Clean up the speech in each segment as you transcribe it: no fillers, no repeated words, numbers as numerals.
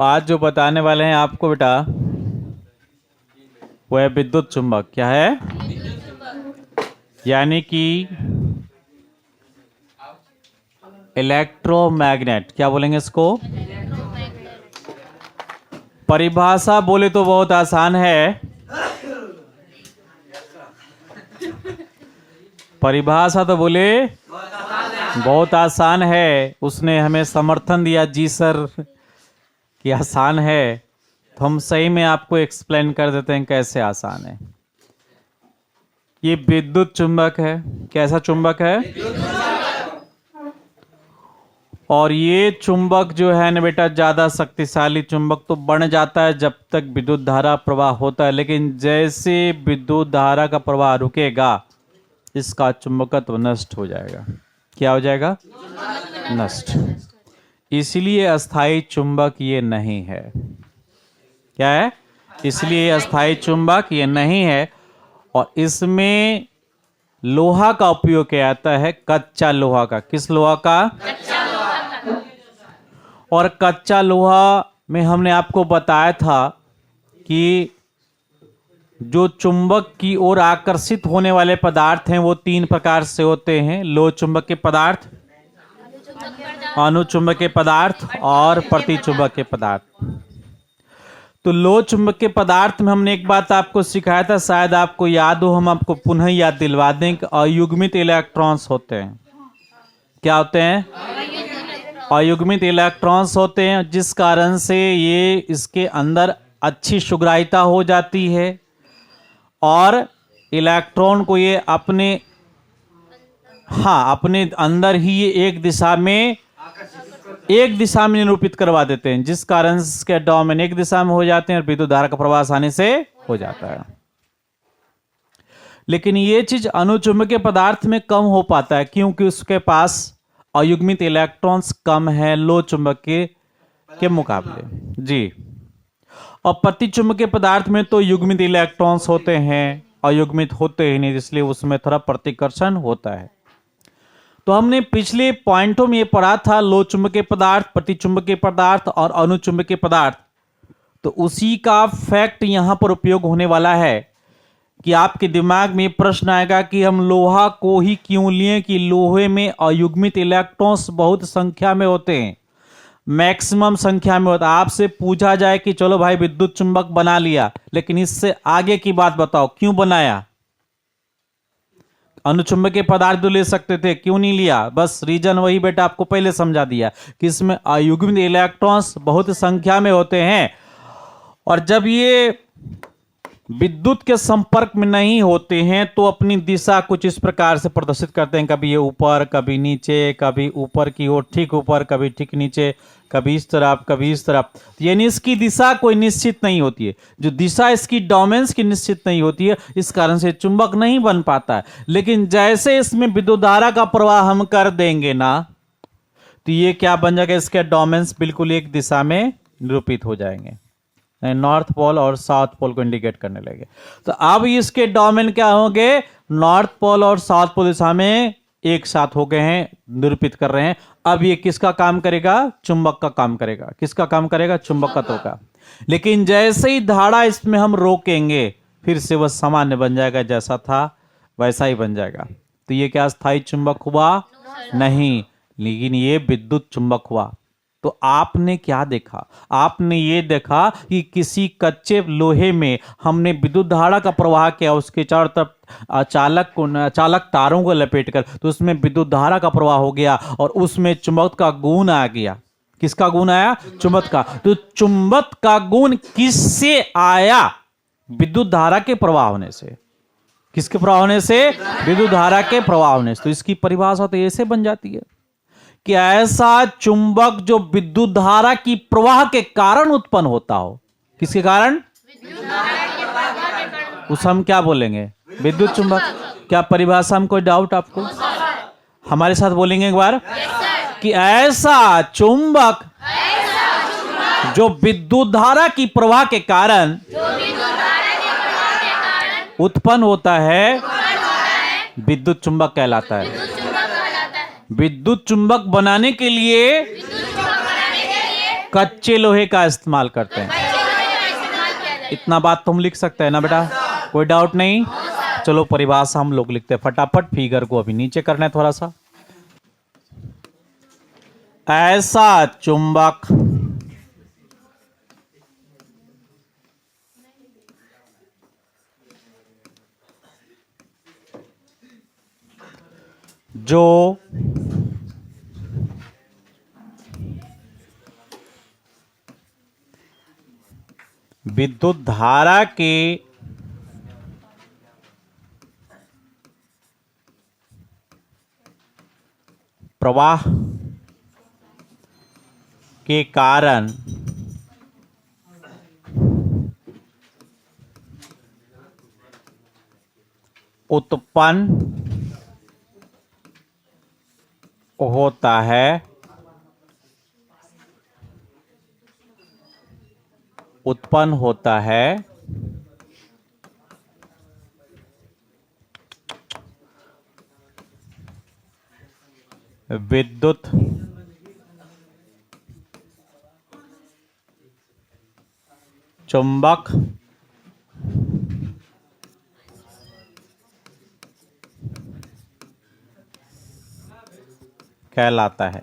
आज जो बताने वाले हैं आपको बेटा, वो है विद्युत चुंबक। क्या है? यानी कि इलेक्ट्रोमैग्नेट। क्या बोलेंगे इसको? परिभाषा बोले तो बहुत आसान है, परिभाषा तो बोले बहुत आसान है। उसने हमें समर्थन दिया जी सर कि आसान है, तो हम सही में आपको एक्सप्लेन कर देते हैं कैसे आसान है। ये विद्युत चुंबक है। कैसा चुंबक है? और ये चुंबक जो है ना बेटा, ज्यादा शक्तिशाली चुंबक तो बन जाता है जब तक विद्युत धारा प्रवाह होता है, लेकिन जैसे विद्युत धारा का प्रवाह रुकेगा इसका चुंबकत्व नष्ट हो जाएगा। क्या हो जाएगा? नष्ट। इसलिए अस्थाई चुंबक ये नहीं है। क्या है? इसलिए अस्थाई चुंबक ये नहीं है। और इसमें लोहा का उपयोग किया जाता है, कच्चा लोहा का। किस लोहा का? कच्चा लोहा। और कच्चा लोहा में हमने आपको बताया था कि जो चुंबक की ओर आकर्षित होने वाले पदार्थ हैं वो तीन प्रकार से होते हैं: लोह चुंबकीय पदार्थ, अनुचुंबकीय पदार्थ और प्रतिचुंबकीय पदार्थ। तो लोह चुंबकीय पदार्थ में हमने एक बात आपको सिखाया था, शायद आपको याद हो, हम आपको पुनः याद दिलवा दें कि अयुग्मित इलेक्ट्रॉन्स होते हैं। क्या होते हैं? अयुग्मित इलेक्ट्रॉन्स होते हैं, जिस कारण से ये इसके अंदर अच्छी शुग्राहिता हो जाती है और इलेक्ट्रॉन को ये अपने अंदर ही ये एक दिशा में निरूपित करवा देते हैं, जिस कारण इसके डोमेन एक दिशा में हो जाते हैं और विद्युत धारा का प्रवाह आसानी से हो जाता है। लेकिन ये चीज अनुचुंबकीय पदार्थ में कम हो पाता है, क्योंकि उसके पास अयुग्मित इलेक्ट्रॉन्स कम है लोह चुंबकीय के मुकाबले। जी। और प्रतिचुंबकीय पदार्थ में तो युग्मित इलेक्ट्रॉन्स होते हैं, अयुग्मित होते ही नहीं, इसलिए उसमें थोड़ा प्रतिकर्षण होता है। तो हमने पिछले पॉइंटों में ये पढ़ा था लोह चुंबकीय पदार्थ, प्रतिचुंबकीय पदार्थ और अनुचुंबकीय पदार्थ। तो उसी का फैक्ट यहां पर उपयोग होने वाला है कि आपके दिमाग में प्रश्न आएगा कि हम लोहा को ही क्यों लिए, कि लोहे में अयुग्मित इलेक्ट्रॉन्स बहुत संख्या में होते हैं, मैक्सिमम संख्या में होता है। आपसे पूछा जाए कि चलो भाई विद्युत चुंबक बना लिया, लेकिन इससे आगे की बात बताओ, क्यों बनाया? अनुचुंबकीय पदार्थ तो ले सकते थे, क्यों नहीं लिया? बस रीजन वही बेटा आपको पहले समझा दिया कि इसमें अयुग्मित इलेक्ट्रॉन्स बहुत संख्या में होते हैं, और जब ये विद्युत के संपर्क में नहीं होते हैं तो अपनी दिशा कुछ इस प्रकार से प्रदर्शित करते हैं, कभी ये ऊपर, कभी नीचे, कभी ऊपर की ओर ठीक ऊपर, कभी ठीक नीचे, कभी इस तरफ, कभी इस तरफ। यानी इसकी दिशा कोई निश्चित नहीं होती है, जो दिशा इसकी डोमेन्स की निश्चित नहीं होती है, इस कारण से चुंबक नहीं बन पाता है। लेकिन जैसे इसमें विद्युत धारा का प्रवाह हम कर देंगे ना, तो ये क्या बन जाएगा? इसके डोमेन्स बिल्कुल एक दिशा में निरूपित हो जाएंगे, नॉर्थ पोल और साउथ पोल को इंडिकेट करने लगे। तो अब इसके डोमेन क्या होंगे? नॉर्थ पोल और साउथ पोल दिशा में एक साथ हो गए हैं, निरूपित कर रहे हैं। अब ये किसका काम करेगा? चुंबक का काम करेगा। किसका काम करेगा? चुंबकत्व का। लेकिन जैसे ही धारा इसमें हम रोकेंगे, फिर से वह सामान्य बन जाएगा, जैसा था वैसा ही बन जाएगा। तो ये क्या स्थायी चुंबक हुआ? नहीं, लेकिन ये विद्युत चुंबक हुआ। तो आपने क्या देखा? आपने ये देखा कि किसी कच्चे लोहे में हमने विद्युत धारा का प्रवाह किया, उसके चारों तरफ चालक तारों को लपेटकर, तो उसमें विद्युत धारा का प्रवाह हो गया और उसमें चुंबक का गुण आ गया। किसका गुण आया? चुंबक का। तो चुंबक का गुण किससे आया? विद्युत धारा के प्रवाह होने से। किसके प्रवाह होने से? विद्युत धारा के प्रवाह होने से। तो इसकी परिभाषा तो ऐसे बन जाती है कि ऐसा चुंबक जो विद्युत धारा की प्रवाह के कारण उत्पन्न होता हो। किसके कारण? उस हम क्या बोलेंगे? विद्युत चुंबक। क्या परिभाषा में कोई डाउट आपको? हमारे साथ बोलेंगे एक बार कि ऐसा चुंबक जो विद्युत धारा की प्रवाह के कारण उत्पन्न होता है, विद्युत चुंबक कहलाता है। विद्युत चुंबक बनाने के लिए कच्चे लोहे का इस्तेमाल करते हैं। इतना बात तुम लिख सकते हैं ना बेटा, कोई डाउट नहीं। चलो परिभाषा हम लोग लिखते हैं फटाफट, फिगर को अभी नीचे करना है थोड़ा सा। ऐसा चुंबक जो विद्युत धारा के प्रवाह के कारण उत्पन्न होता है, उत्पन्न होता है विद्युत चुंबक कहलाता है।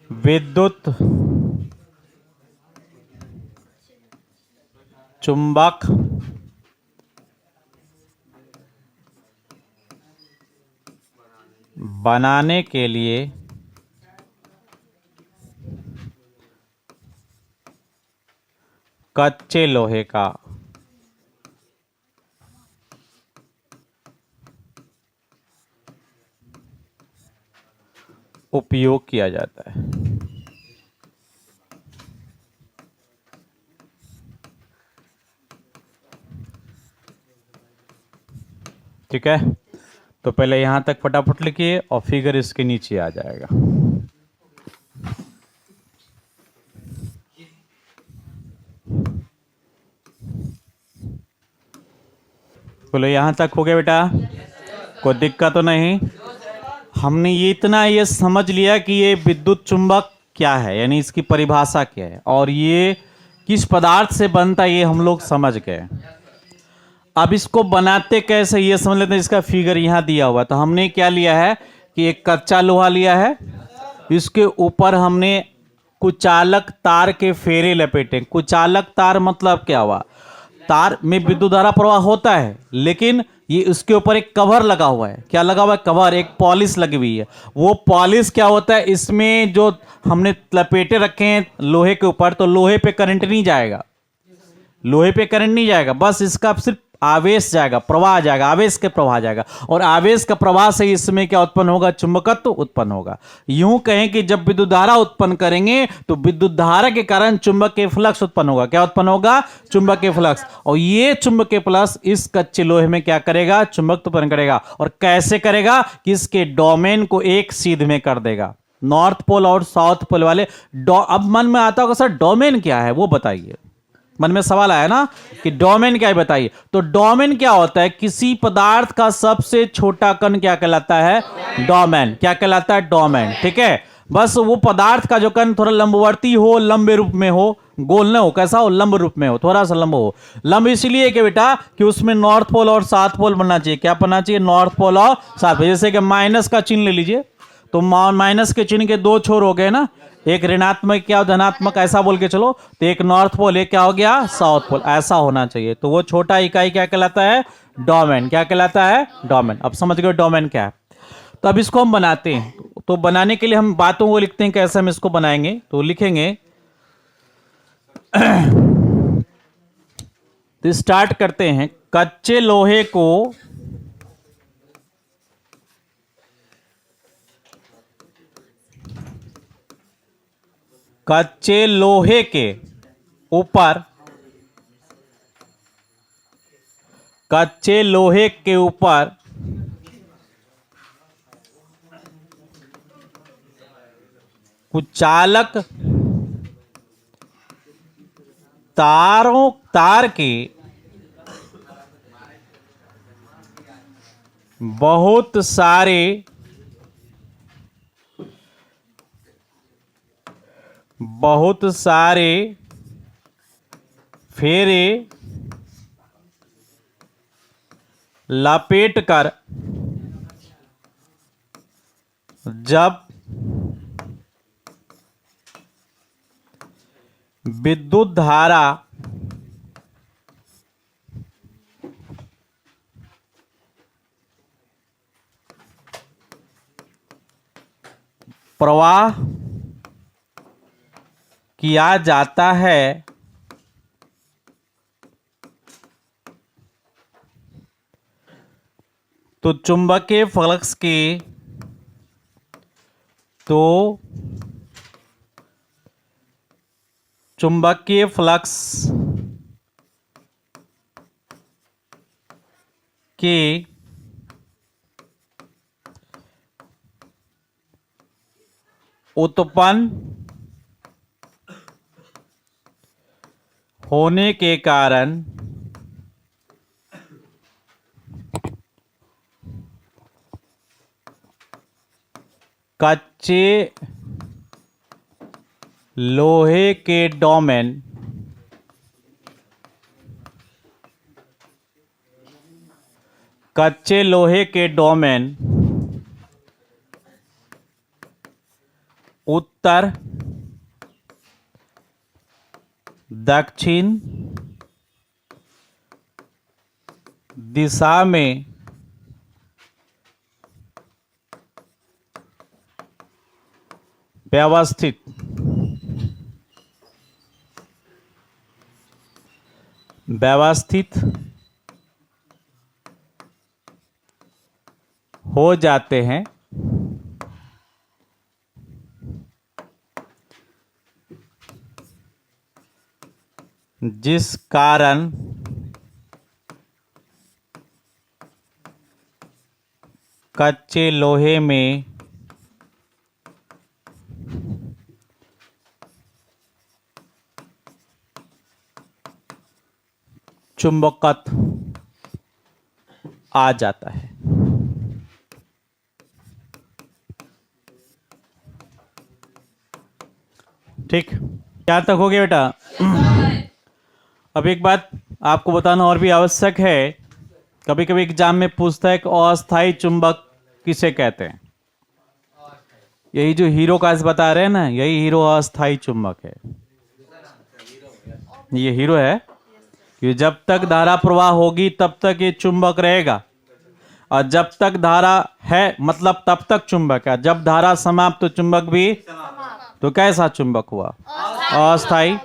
विद्युत चुंबक बनाने के लिए कच्चे लोहे का उपयोग किया जाता है। ठीक है, तो पहले यहां तक फटाफट लिखिए और फिगर इसके नीचे आ जाएगा। बोलो यहां तक हो गया बेटा, कोई दिक्कत तो नहीं। हमने ये इतना ये समझ लिया कि ये विद्युत चुंबक क्या है, यानी इसकी परिभाषा क्या है और ये किस पदार्थ से बनता है, ये हम लोग समझ गए। अब इसको बनाते कैसे ये समझ लेते हैं। इसका फिगर यहां दिया हुआ, तो हमने क्या लिया है कि एक कच्चा लोहा लिया है, इसके ऊपर हमने कुचालक तार के फेरे लपेटे। कुचालक तार मतलब क्या हुआ, तार में विद्युत धारा प्रवाह होता है, लेकिन ये उसके ऊपर एक कवर लगा हुआ है। क्या लगा हुआ है, कवर, एक पॉलिश लगी हुई है। वो पॉलिश क्या होता है, इसमें जो हमने लपेटे रखे हैं लोहे के ऊपर, तो लोहे पे करंट नहीं जाएगा, लोहे पे करंट नहीं जाएगा, बस इसका सिर्फ आवेश जाएगा, प्रवाह जाएगा, आवेश के प्रवाह जाएगा। और आवेश का प्रवाह से इसमें क्या उत्पन्न होगा, चुंबकत्व उत्पन्न होगा। यूं कहें कि जब विद्युत धारा उत्पन्न करेंगे तो विद्युत धारा के कारण चुंबकीय फ्लक्स उत्पन्न होगा। क्या उत्पन्न होगा, चुंबकीय फ्लक्स। और ये चुंबकीय फ्लक्स इस कच्चे लोहे में क्या करेगा, चुंबकत्व उत्पन्न करेगा। और कैसे करेगा कि इसके डोमेन को एक सीध में कर देगा। नॉर्थ पोल और साउथ पोल वाले अब मन में आता होगा सर डोमेन क्या है, वो बताइए। मन में सवाल आया ना कि डोमेन क्या है, बताइए। तो डोमेन क्या होता है, किसी पदार्थ का सबसे छोटा कण क्या कहलाता है, डोमेन। क्या कहलाता है, डोमेन। ठीक है, बस वो पदार्थ का जो कण थोड़ा लंबवर्ती हो, लंबे रूप में हो, गोल ना हो, कैसा हो, लंब रूप में हो, थोड़ा सा लंब हो। लंब इसलिए कि बेटा कि उसमें नॉर्थ पोल और साउथ पोल बनना चाहिए। क्या बनना चाहिए, नॉर्थ पोल और साउथ पोल। जैसे कि माइनस का चिन्ह ले लीजिए, तो माइनस के चिन्ह के दो छोर हो गए ना, एक ऋणात्मक क्या धनात्मक, ऐसा बोल के चलो। तो एक नॉर्थ पोल, एक क्या हो गया, साउथ पोल, ऐसा होना चाहिए। तो वो छोटा इकाई क्या कहलाता है, डोमेन। क्या कहलाता है, डोमेन। अब समझ गए डोमेन क्या है। तो अब इसको हम बनाते हैं। तो बनाने के लिए हम बातों को लिखते हैं, कैसे हम इसको बनाएंगे। तो लिखेंगे तो स्टार्ट करते हैं। कच्चे लोहे को कच्चे लोहे के ऊपर, कच्चे लोहे के ऊपर कुचालक तार के बहुत सारे बहुत सारे फेरे लपेटकर जब विद्युत धारा प्रवाह किया जाता है तो चुंबकीय फ्लक्स की चुंबकीय फ्लक्स के उत्पन्न होने के कारण कच्चे लोहे के डोमेन उत्तर दक्षिण दिशा में व्यवस्थित हो जाते हैं, जिस कारण कच्चे लोहे में चुंबकत्व आ जाता है। ठीक, क्या तक हो गया बेटा? अब एक बात आपको बताना और भी आवश्यक है, कभी कभी एग्जाम में पूछता है कि अस्थायी चुंबक किसे कहते हैं। यही जो हीरो का बता रहे हैं ना, यही हीरो अस्थायी चुंबक है। ये हीरो है कि जब तक धारा प्रवाह होगी तब तक ये चुंबक रहेगा, और जब तक धारा है मतलब तब तक चुंबक है। जब धारा समाप्त तो चुंबक भी, तो कैसा चुंबक हुआ? अस्थायी।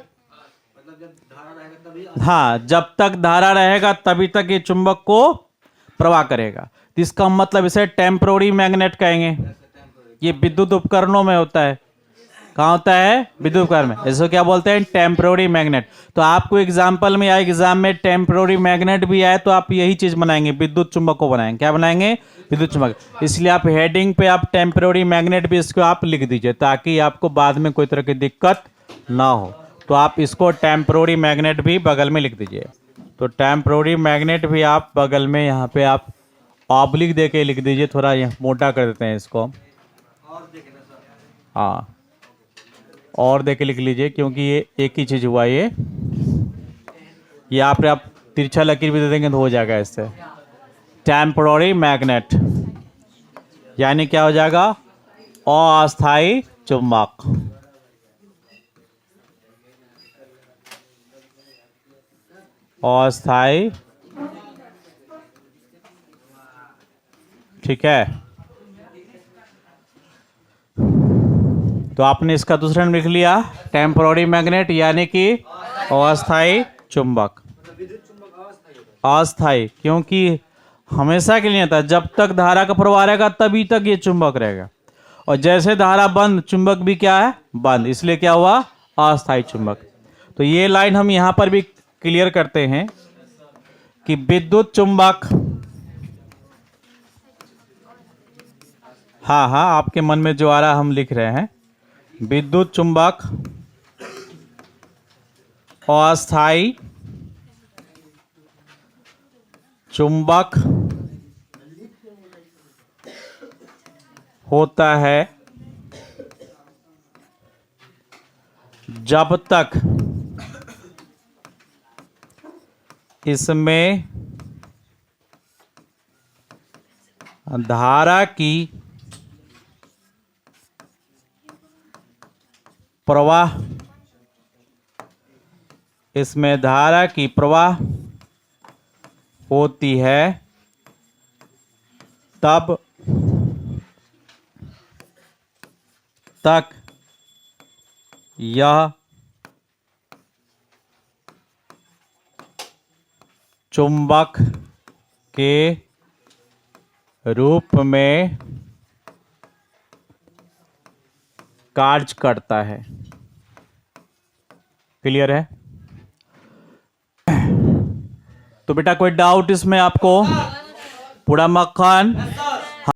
हाँ, जब तक धारा रहेगा तभी तक ये चुंबक को प्रवाह करेगा। तो इसका मतलब इसे टेम्पररी मैग्नेट कहेंगे। ये विद्युत उपकरणों में होता है। कहाँ होता है? विद्युत उपकरण में। इसको क्या बोलते हैं? Temporary magnet. तो आपको एग्जाम्पल में आए, एग्जाम में टेम्पररी मैग्नेट भी आए तो आप यही चीज बनाएंगे, विद्युत चुंबक को बनाएंगे। क्या बनाएंगे? विद्युत चुंबक। इसलिए आप हेडिंग पे आप टेम्पररी मैग्नेट भी इसको आप लिख दीजिए, ताकि आपको बाद में कोई तरह की दिक्कत ना हो। तो आप इसको टेम्पररी मैग्नेट भी बगल में लिख दीजिए। तो टेम्पररी मैग्नेट भी आप बगल में यहाँ पे आप ऑब्लिक दे के लिख दीजिए। थोड़ा ये मोटा कर देते हैं इसको। हाँ, और दे के लिख लीजिए, क्योंकि ये एक ही चीज हुआ। ये यहाँ पे आप तिरछा लकीर भी दे देंगे तो हो जाएगा इससे। टेम्पररी मैग्नेट यानी क्या हो जाएगा? अस्थायी चुंबक। अस्थायी, ठीक है। तो आपने इसका दूसरा नाम लिख लिया, टेम्पररी मैग्नेट यानी कि अस्थायी चुंबक। अस्थायी क्योंकि हमेशा के लिए था, जब तक धारा का प्रवाह रहेगा तभी तक ये चुंबक रहेगा, और जैसे धारा बंद, चुंबक भी क्या है? बंद। इसलिए क्या हुआ? अस्थायी चुंबक। तो ये लाइन हम यहां पर भी क्लियर करते हैं कि विद्युत चुंबक, हाँ हाँ आपके मन में जो आ रहा हम लिख रहे हैं, विद्युत चुंबक अस्थायी चुंबक होता है जब तक इसमें धारा की प्रवाह होती है तब तक यह चुंबक के रूप में कार्य करता है। क्लियर है? तो बेटा कोई डाउट इसमें आपको? पूरा मक्खन